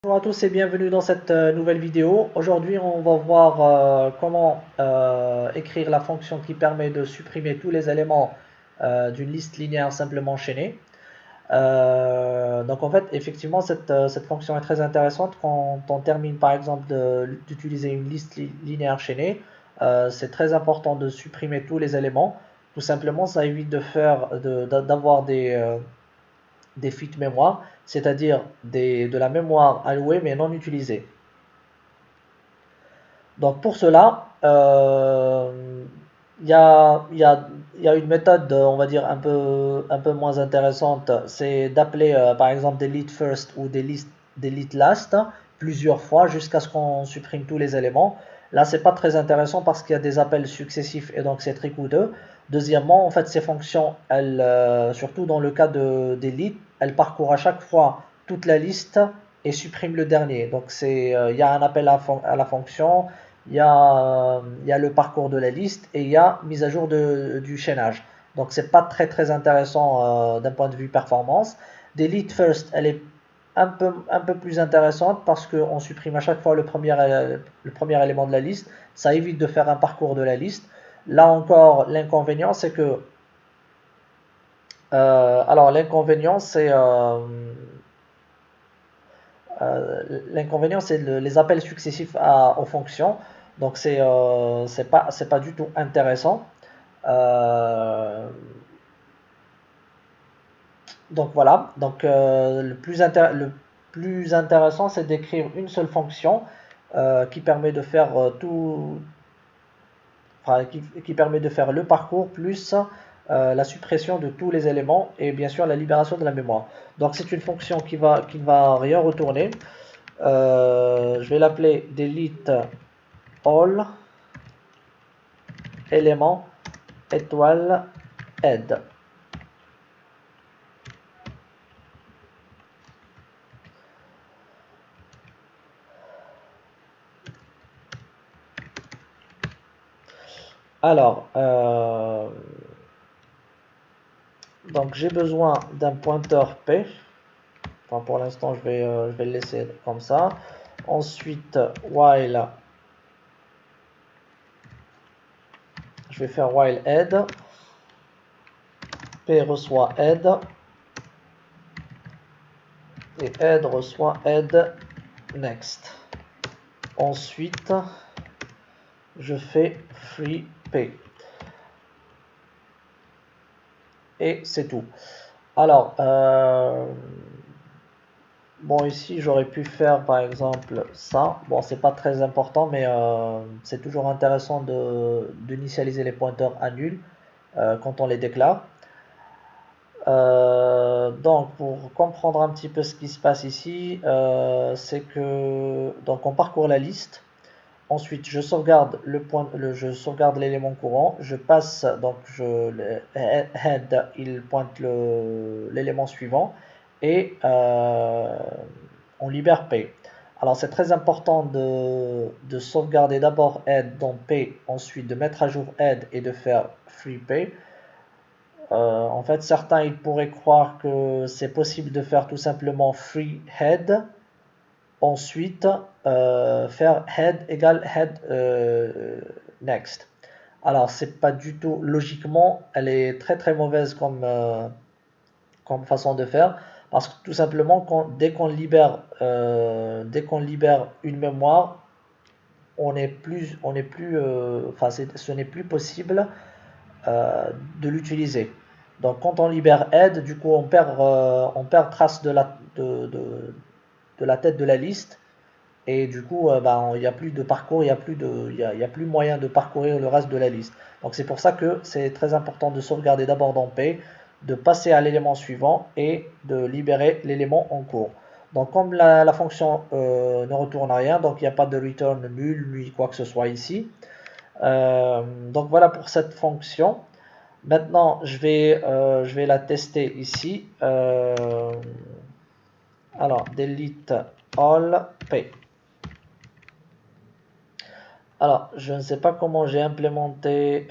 Bonjour à tous et bienvenue dans cette nouvelle vidéo. Aujourd'hui, on va voir comment écrire la fonction qui permet de supprimer tous les éléments d'une liste linéaire simplement enchaînée. Donc en fait, effectivement, cette fonction est très intéressante quand on termine par exemple d'utiliser une liste linéaire enchaînée. C'est très important de supprimer tous les éléments. Tout simplement, ça évite d'avoir des fuites mémoire, c'est-à-dire de la mémoire allouée mais non utilisée. Donc pour cela, il y a une méthode, on va dire, un peu moins intéressante, c'est d'appeler par exemple delete first ou delete last plusieurs fois jusqu'à ce qu'on supprime tous les éléments. Là, c'est pas très intéressant parce qu'il y a des appels successifs et donc c'est très coûteux. Deuxièmement, en fait, ces fonctions, surtout dans le cas de delete, elles parcourent à chaque fois toute la liste et suppriment le dernier. Donc il y a un appel à la fonction, il y a le parcours de la liste et il y a mise à jour du chaînage. Donc c'est pas très intéressant d'un point de vue performance. Delete first, elle est un peu plus intéressante parce qu'on supprime à chaque fois le premier élément de la liste. Ça évite de faire un parcours de la liste. Là encore, l'inconvénient c'est que alors l'inconvénient c'est les appels successifs aux fonctions. Donc c'est pas du tout intéressant. Euh, donc voilà. Donc le plus intéressant c'est d'écrire une seule fonction qui permet de faire enfin, qui permet de faire le parcours plus la suppression de tous les éléments et bien sûr la libération de la mémoire. Donc c'est une fonction qui ne va rien retourner. Je vais l'appeler delete all élément étoile add. Alors, donc j'ai besoin d'un pointeur P. Enfin, pour l'instant, je vais le laisser comme ça. Ensuite, while, je vais faire while add. P reçoit add. Et add reçoit add next. Ensuite, je fais free P. Et c'est tout. Alors, bon, ici, j'aurais pu faire par exemple ça. Bon, c'est pas très important, mais c'est toujours intéressant d'initialiser les pointeurs à nul quand on les déclare. Donc, pour comprendre un petit peu ce qui se passe ici, c'est que donc on parcourt la liste. Ensuite, je sauvegarde l'élément courant. Je passe donc le head, il pointe l'élément suivant et on libère P. Alors c'est très important de sauvegarder d'abord head dans P, ensuite de mettre à jour head et de faire free P. En fait, certains ils pourraient croire que c'est possible de faire tout simplement free head. Ensuite, faire head égale head next. Alors, c'est pas du tout logiquement, elle est très mauvaise comme façon de faire parce que tout simplement, dès qu'on libère une mémoire, on n'est plus, enfin, ce n'est plus possible de l'utiliser. Donc, quand on libère head, du coup, on perd trace de la tête de la liste. Et du coup, ben, il n'y a plus de parcours, il y a plus moyen de parcourir le reste de la liste. Donc c'est pour ça que c'est très important de sauvegarder d'abord dans P, de passer à l'élément suivant et de libérer l'élément en cours. Donc comme la fonction ne retourne rien, donc il n'y a pas de return nul, ni quoi que ce soit ici. Donc voilà pour cette fonction. Maintenant, je vais la tester ici. Alors, delete all P. Alors, je ne sais pas comment j'ai implémenté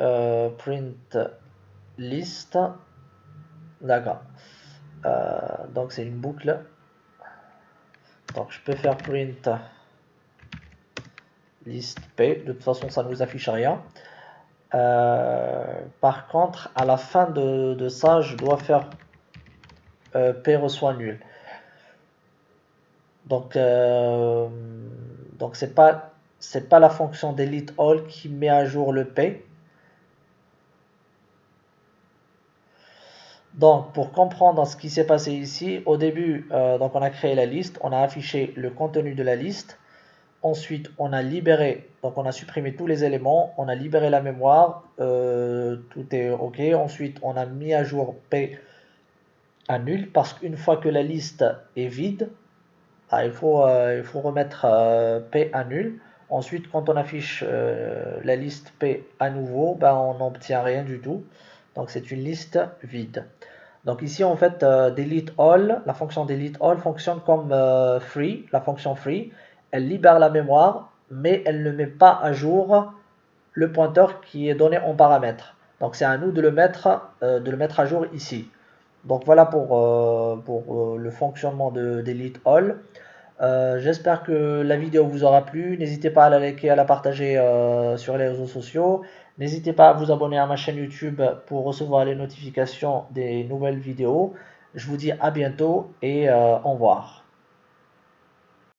print list. D'accord. Donc, c'est une boucle. Donc je peux faire print list P, de toute façon ça ne nous affiche rien. Par contre, à la fin de ça, je dois faire P reçoit nul. Donc c'est pas la fonction delete all qui met à jour le P. Donc pour comprendre ce qui s'est passé ici, au début, donc on a créé la liste, on a affiché le contenu de la liste. Ensuite, on a libéré, donc on a supprimé tous les éléments, on a libéré la mémoire, tout est OK. Ensuite, on a mis à jour P à nul parce qu'une fois que la liste est vide, il faut remettre P à nul. Ensuite, quand on affiche la liste P à nouveau, on n'obtient rien du tout. Donc c'est une liste vide. Donc ici, en fait, delete all, la fonction delete all fonctionne comme free, la fonction free. Elle libère la mémoire, mais elle ne met pas à jour le pointeur qui est donné en paramètre. Donc c'est à nous de le mettre à jour ici. Donc voilà pour le fonctionnement de delete all. J'espère que la vidéo vous aura plu. N'hésitez pas à la liker, à la partager sur les réseaux sociaux. N'hésitez pas à vous abonner à ma chaîne YouTube pour recevoir les notifications des nouvelles vidéos. Je vous dis à bientôt et au revoir.